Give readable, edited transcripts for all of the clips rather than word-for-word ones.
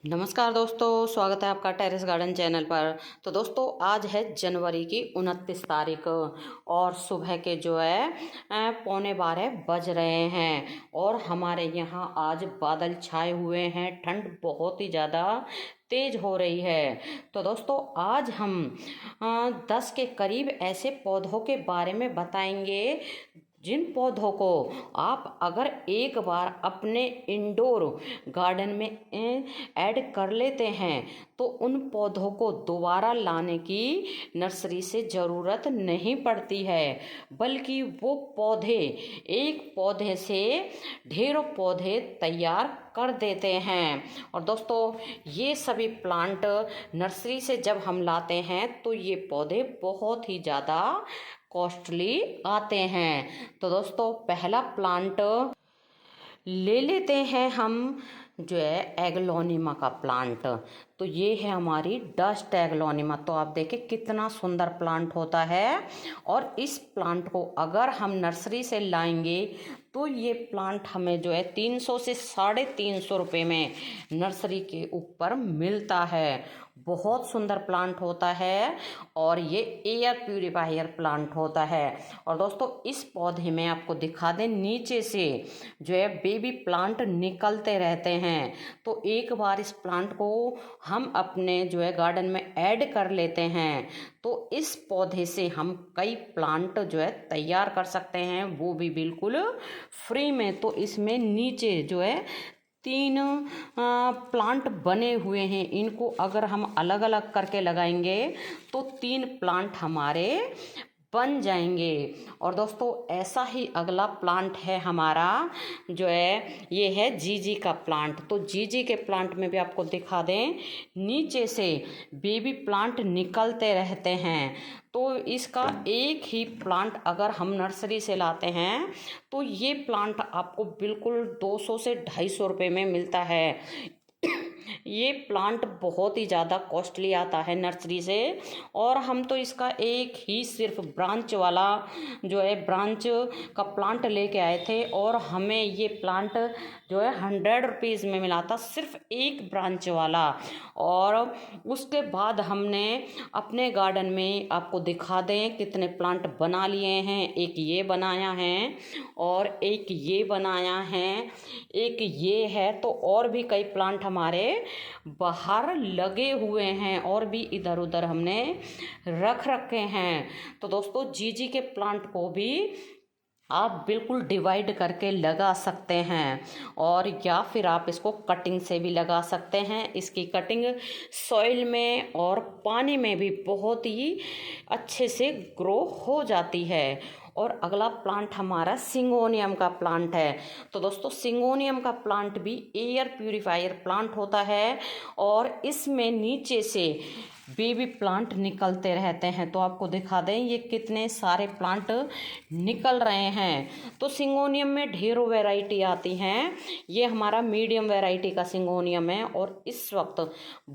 नमस्कार दोस्तों, स्वागत है आपका टेरेस गार्डन चैनल पर। तो दोस्तों आज है जनवरी की 29 तारीख और सुबह के जो है 11:15 बज रहे हैं और हमारे यहाँ आज बादल छाए हुए हैं। ठंड बहुत ही ज़्यादा तेज हो रही है। तो दोस्तों आज हम 10 के करीब ऐसे पौधों के बारे में बताएंगे जिन पौधों को आप अगर एक बार अपने इंडोर गार्डन में ऐड कर लेते हैं तो उन पौधों को दोबारा लाने की नर्सरी से ज़रूरत नहीं पड़ती है, बल्कि वो पौधे एक पौधे से ढेरों पौधे तैयार कर देते हैं। और दोस्तों ये सभी प्लांट नर्सरी से जब हम लाते हैं तो ये पौधे बहुत ही ज़्यादा कॉस्टली आते हैं। तो दोस्तों पहला प्लांट ले लेते हैं हम जो है एग्लोनिमा का प्लांट। तो ये है हमारी डस्ट एग्लोनिमा। तो आप देखें कितना सुंदर प्लांट होता है और इस प्लांट को अगर हम नर्सरी से लाएंगे तो ये प्लांट हमें जो है 300 से 350 रुपये में नर्सरी के ऊपर मिलता है। बहुत सुंदर प्लांट होता है और ये एयर प्यूरीफायर प्लांट होता है। और दोस्तों इस पौधे में आपको दिखा दें नीचे से जो है बेबी प्लांट निकलते रहते हैं। तो एक बार इस प्लांट को हम अपने जो है गार्डन में ऐड कर लेते हैं तो इस पौधे से हम कई प्लांट जो है तैयार कर सकते हैं, वो भी बिल्कुल फ्री में। तो इसमें नीचे जो है 3 प्लांट बने हुए हैं। इनको अगर हम अलग अलग करके लगाएंगे तो 3 प्लांट हमारे बन जाएंगे। और दोस्तों ऐसा ही अगला प्लांट है हमारा जो है ये है जीजी का प्लांट। तो जीजी के प्लांट में भी आपको दिखा दें नीचे से बेबी प्लांट निकलते रहते हैं। तो इसका एक ही प्लांट अगर हम नर्सरी से लाते हैं तो ये प्लांट आपको बिल्कुल 200 से 250 रुपये में मिलता है। ये प्लांट बहुत ही ज़्यादा कॉस्टली आता है नर्सरी से और हम तो इसका एक ही सिर्फ ब्रांच वाला जो है ब्रांच का प्लांट लेके आए थे और हमें ये प्लांट जो है 100 रुपीज़ में मिला था, सिर्फ एक ब्रांच वाला। और उसके बाद हमने अपने गार्डन में आपको दिखा दें कितने प्लांट बना लिए हैं। एक ये बनाया है और एक ये बनाया है, एक ये है। तो और भी कई प्लांट हमारे बाहर लगे हुए हैं और भी इधर उधर हमने रख रखे हैं। तो दोस्तों जीजी के प्लांट को भी आप बिल्कुल डिवाइड करके लगा सकते हैं और या फिर आप इसको कटिंग से भी लगा सकते हैं। इसकी कटिंग सॉइल में और पानी में भी बहुत ही अच्छे से ग्रो हो जाती है। और अगला प्लांट हमारा सिंगोनियम का प्लांट है। तो दोस्तों सिंगोनियम का प्लांट भी एयर प्यूरीफायर प्लांट होता है और इसमें नीचे से बेबी प्लांट निकलते रहते हैं। तो आपको दिखा दें ये कितने सारे प्लांट निकल रहे हैं। तो सिंगोनियम में ढेरों वैरायटी आती हैं। ये हमारा मीडियम वैरायटी का सिंगोनियम है और इस वक्त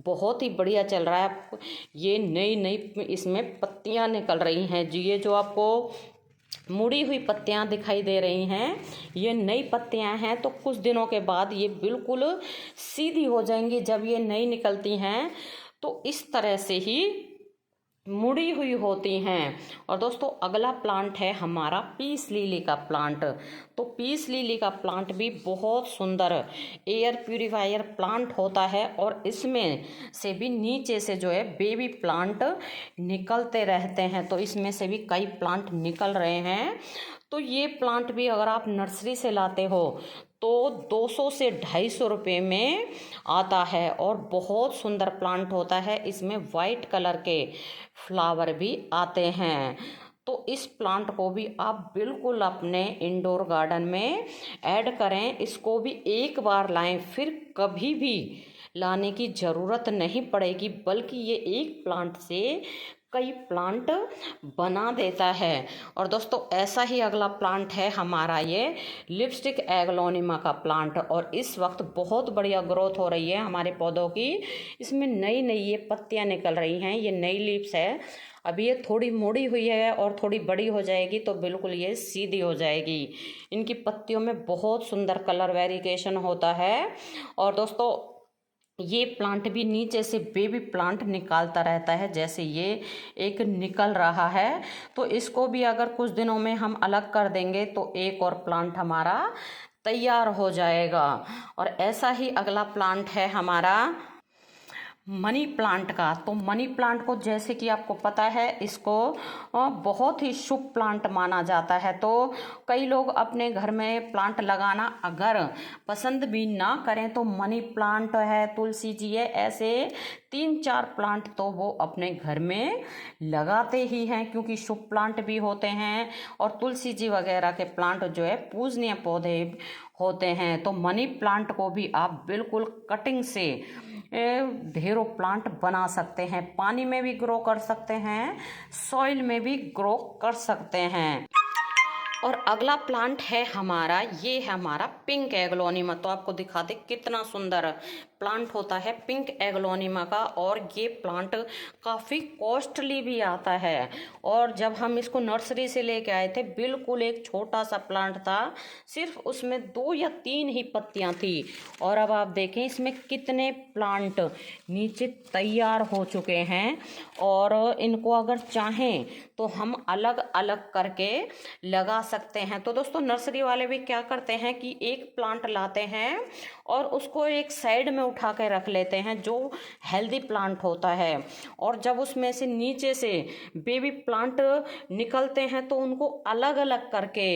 बहुत ही बढ़िया चल रहा है। ये नई नई इसमें पत्तियां निकल रही हैं जी। ये जो आपको मुड़ी हुई पत्तियां दिखाई दे रही हैं ये नई पत्तियां हैं। तो कुछ दिनों के बाद ये बिल्कुल सीधी हो जाएंगी। जब ये नई निकलती हैं तो इस तरह से ही मुड़ी हुई होती हैं। और दोस्तों अगला प्लांट है हमारा पीस लिली का प्लांट। तो पीस लिली का प्लांट भी बहुत सुंदर एयर प्यूरीफायर प्लांट होता है और इसमें से भी नीचे से जो है बेबी प्लांट निकलते रहते हैं। तो इसमें से भी कई प्लांट निकल रहे हैं। तो ये प्लांट भी अगर आप नर्सरी से लाते हो तो 200 से 250 रुपये में आता है और बहुत सुंदर प्लांट होता है। इसमें वाइट कलर के फ्लावर भी आते हैं। तो इस प्लांट को भी आप बिल्कुल अपने इंडोर गार्डन में ऐड करें। इसको भी एक बार लाएं, फिर कभी भी लाने की ज़रूरत नहीं पड़ेगी, बल्कि ये एक प्लांट से कई प्लांट बना देता है। और दोस्तों ऐसा ही अगला प्लांट है हमारा ये लिपस्टिक एग्लोनिमा का प्लांट और इस वक्त बहुत बढ़िया ग्रोथ हो रही है हमारे पौधों की। इसमें नई नई ये पत्तियां निकल रही हैं। ये नई लीव्स है। अभी ये थोड़ी मुड़ी हुई है और थोड़ी बड़ी हो जाएगी तो बिल्कुल ये सीधी हो जाएगी। इनकी पत्तियों में बहुत सुंदर कलर वेरिएशन होता है। और दोस्तों ये प्लांट भी नीचे से बेबी प्लांट निकालता रहता है, जैसे ये एक निकल रहा है। तो इसको भी अगर कुछ दिनों में हम अलग कर देंगे तो एक और प्लांट हमारा तैयार हो जाएगा। और ऐसा ही अगला प्लांट है हमारा मनी प्लांट का। तो मनी प्लांट को जैसे कि आपको पता है, इसको बहुत ही शुभ प्लांट माना जाता है। तो कई लोग अपने घर में प्लांट लगाना अगर पसंद भी ना करें तो मनी प्लांट है, तुलसी जी है, ऐसे 3-4 प्लांट तो वो अपने घर में लगाते ही हैं, क्योंकि शुभ प्लांट भी होते हैं और तुलसी जी वगैरह के प्लांट जो है पूजनीय पौधे होते हैं। तो मनी प्लांट को भी आप बिल्कुल कटिंग से ढेरों प्लांट बना सकते हैं। पानी में भी ग्रो कर सकते हैं, सॉइल में भी ग्रो कर सकते हैं। और अगला प्लांट है हमारा, ये है हमारा पिंक एग्लोनिमा। तो आपको दिखा दे कितना सुंदर प्लांट होता है पिंक एग्लोनिमा का। और ये प्लांट काफ़ी कॉस्टली भी आता है। और जब हम इसको नर्सरी से लेके आए थे, बिल्कुल एक छोटा सा प्लांट था, सिर्फ उसमें 2 या 3 ही पत्तियां थी। और अब आप देखें इसमें कितने प्लांट नीचे तैयार हो चुके हैं। और इनको अगर चाहें तो हम अलग अलग करके लगा सकते हैं। तो दोस्तों नर्सरी वाले भी क्या करते हैं कि एक प्लांट लाते हैं और उसको एक साइड में उठा के रख लेते हैं, जो हेल्दी प्लांट होता है। और जब उसमें से नीचे से बेबी प्लांट निकलते हैं तो उनको अलग अलग करके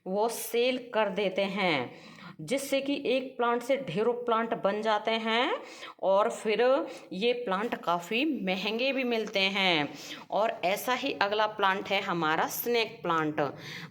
वो सेल कर देते हैं, जिससे कि एक प्लांट से ढेरों प्लांट बन जाते हैं। और फिर ये प्लांट काफ़ी महंगे भी मिलते हैं। और ऐसा ही अगला प्लांट है हमारा स्नेक प्लांट।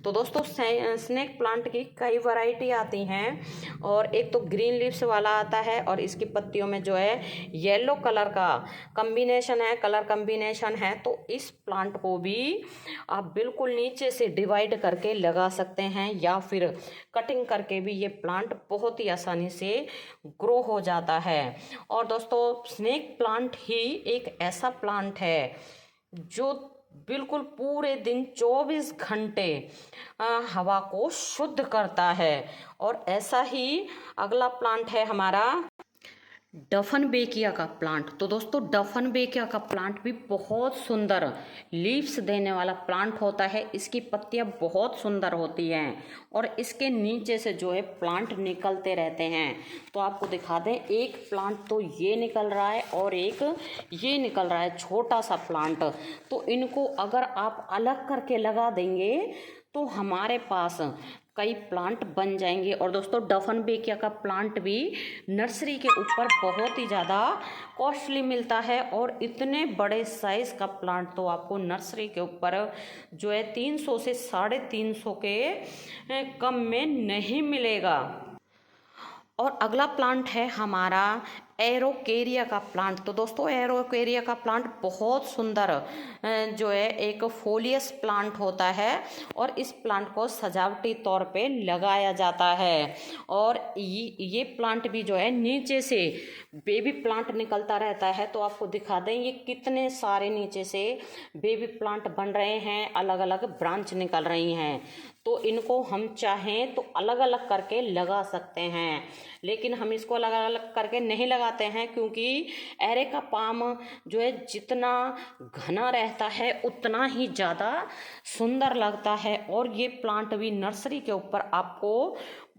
तो दोस्तों स्नेक प्लांट की कई वैरायटी आती हैं। और एक तो ग्रीन लीव्स वाला आता है और इसकी पत्तियों में जो है येलो कलर का कम्बिनेशन है, कलर कम्बिनेशन है। तो इस प्लांट को भी आप बिल्कुल नीचे से डिवाइड करके लगा सकते हैं, या फिर कटिंग करके भी ये प्लांट बहुत ही आसानी से ग्रो हो जाता है। और दोस्तों स्नेक प्लांट ही एक ऐसा प्लांट है जो बिल्कुल पूरे दिन 24 घंटे हवा को शुद्ध करता है। और ऐसा ही अगला प्लांट है हमारा डफनबेकिया का प्लांट। तो दोस्तों डफनबेकिया का प्लांट भी बहुत सुंदर लीव्स देने वाला प्लांट होता है। इसकी पत्तियां बहुत सुंदर होती हैं और इसके नीचे से जो है प्लांट निकलते रहते हैं। तो आपको दिखा दें, एक प्लांट तो ये निकल रहा है और एक ये निकल रहा है, छोटा सा प्लांट। तो इनको अगर आप अलग करके लगा देंगे तो हमारे पास कई प्लांट बन जाएंगे। और दोस्तों डफनबेकिया का प्लांट भी नर्सरी के ऊपर बहुत ही ज़्यादा कॉस्टली मिलता है। और इतने बड़े साइज़ का प्लांट तो आपको नर्सरी के ऊपर जो है 300 से 350 के कम में नहीं मिलेगा। और अगला प्लांट है हमारा एरोकेरिया का प्लांट। तो दोस्तों एरोकेरिया का प्लांट बहुत सुंदर जो है एक फोलियस प्लांट होता है और इस प्लांट को सजावटी तौर पे लगाया जाता है। और ये प्लांट भी जो है नीचे से बेबी प्लांट निकलता रहता है। तो आपको दिखा दें ये कितने सारे नीचे से बेबी प्लांट बन रहे हैं, अलग अलग ब्रांच निकल रही हैं। तो इनको हम चाहें तो अलग अलग करके लगा सकते हैं, लेकिन हम इसको अलग अलग करके नहीं लगाते हैं, क्योंकि एरेका पाम जो है जितना घना रहता है उतना ही ज़्यादा सुंदर लगता है। और ये प्लांट भी नर्सरी के ऊपर आपको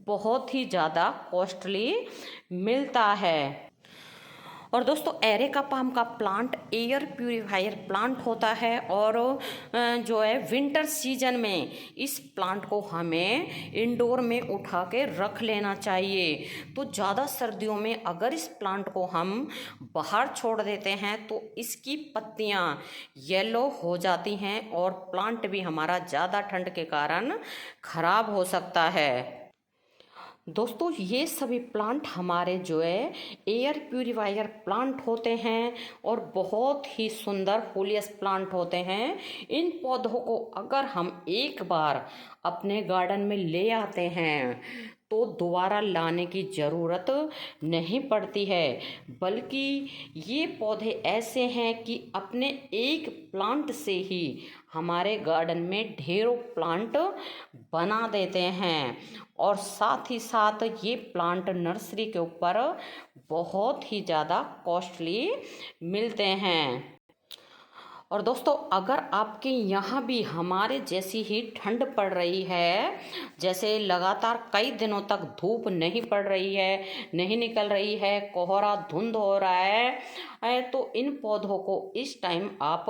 बहुत ही ज़्यादा कॉस्टली मिलता है। और दोस्तों एरेका पाम का प्लांट एयर प्यूरीफायर प्लांट होता है। और जो है विंटर सीजन में इस प्लांट को हमें इंडोर में उठा के रख लेना चाहिए। तो ज़्यादा सर्दियों में अगर इस प्लांट को हम बाहर छोड़ देते हैं तो इसकी पत्तियां येलो हो जाती हैं और प्लांट भी हमारा ज़्यादा ठंड के कारण खराब हो सकता है। दोस्तों ये सभी प्लांट हमारे जो है एयर प्यूरीफायर प्लांट होते हैं और बहुत ही सुंदर फोलियस प्लांट होते हैं। इन पौधों को अगर हम एक बार अपने गार्डन में ले आते हैं तो दोबारा लाने की ज़रूरत नहीं पड़ती है, बल्कि ये पौधे ऐसे हैं कि अपने एक प्लांट से ही हमारे गार्डन में ढेरों प्लांट बना देते हैं। और साथ ही साथ ये प्लांट नर्सरी के ऊपर बहुत ही ज़्यादा कॉस्टली मिलते हैं। और दोस्तों, अगर आपके यहाँ भी हमारे जैसी ही ठंड पड़ रही है, जैसे लगातार कई दिनों तक धूप नहीं पड़ रही है, नहीं निकल रही है, कोहरा धुंध हो रहा है, तो इन पौधों को इस टाइम आप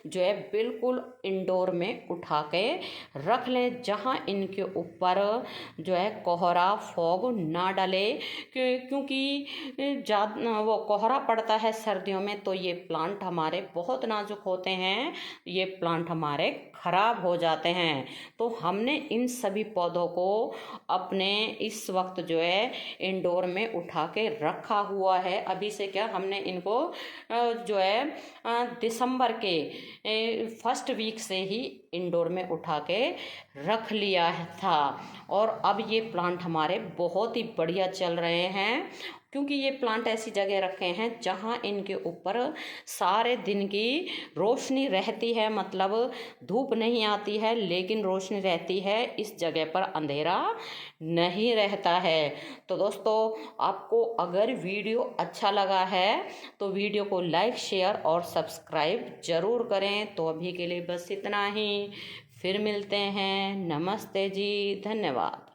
जो है बिल्कुल इंडोर में उठा के रख लें, जहाँ इनके ऊपर जो है कोहरा फॉग ना डले। क्योंकि ज़्यादा वो कोहरा पड़ता है सर्दियों में, तो ये प्लांट हमारे बहुत नाजुक होते हैं, ये प्लांट हमारे खराब हो जाते हैं। तो हमने इन सभी पौधों को अपने इस वक्त जो है इंडोर में उठा के रखा हुआ है। अभी से क्या, हमने इनको जो है दिसंबर के फर्स्ट वीक से ही इंडोर में उठा के रख लिया था, और अब ये प्लांट हमारे बहुत ही बढ़िया चल रहे हैं। क्योंकि ये प्लांट ऐसी जगह रखे हैं जहाँ इनके ऊपर सारे दिन की रोशनी रहती है, मतलब धूप नहीं आती है लेकिन रोशनी रहती है, इस जगह पर अंधेरा नहीं रहता है। तो दोस्तों, आपको अगर वीडियो अच्छा लगा है तो वीडियो को लाइक, शेयर और सब्सक्राइब ज़रूर करें। तो अभी के लिए बस इतना ही, फिर मिलते हैं। नमस्ते जी, धन्यवाद।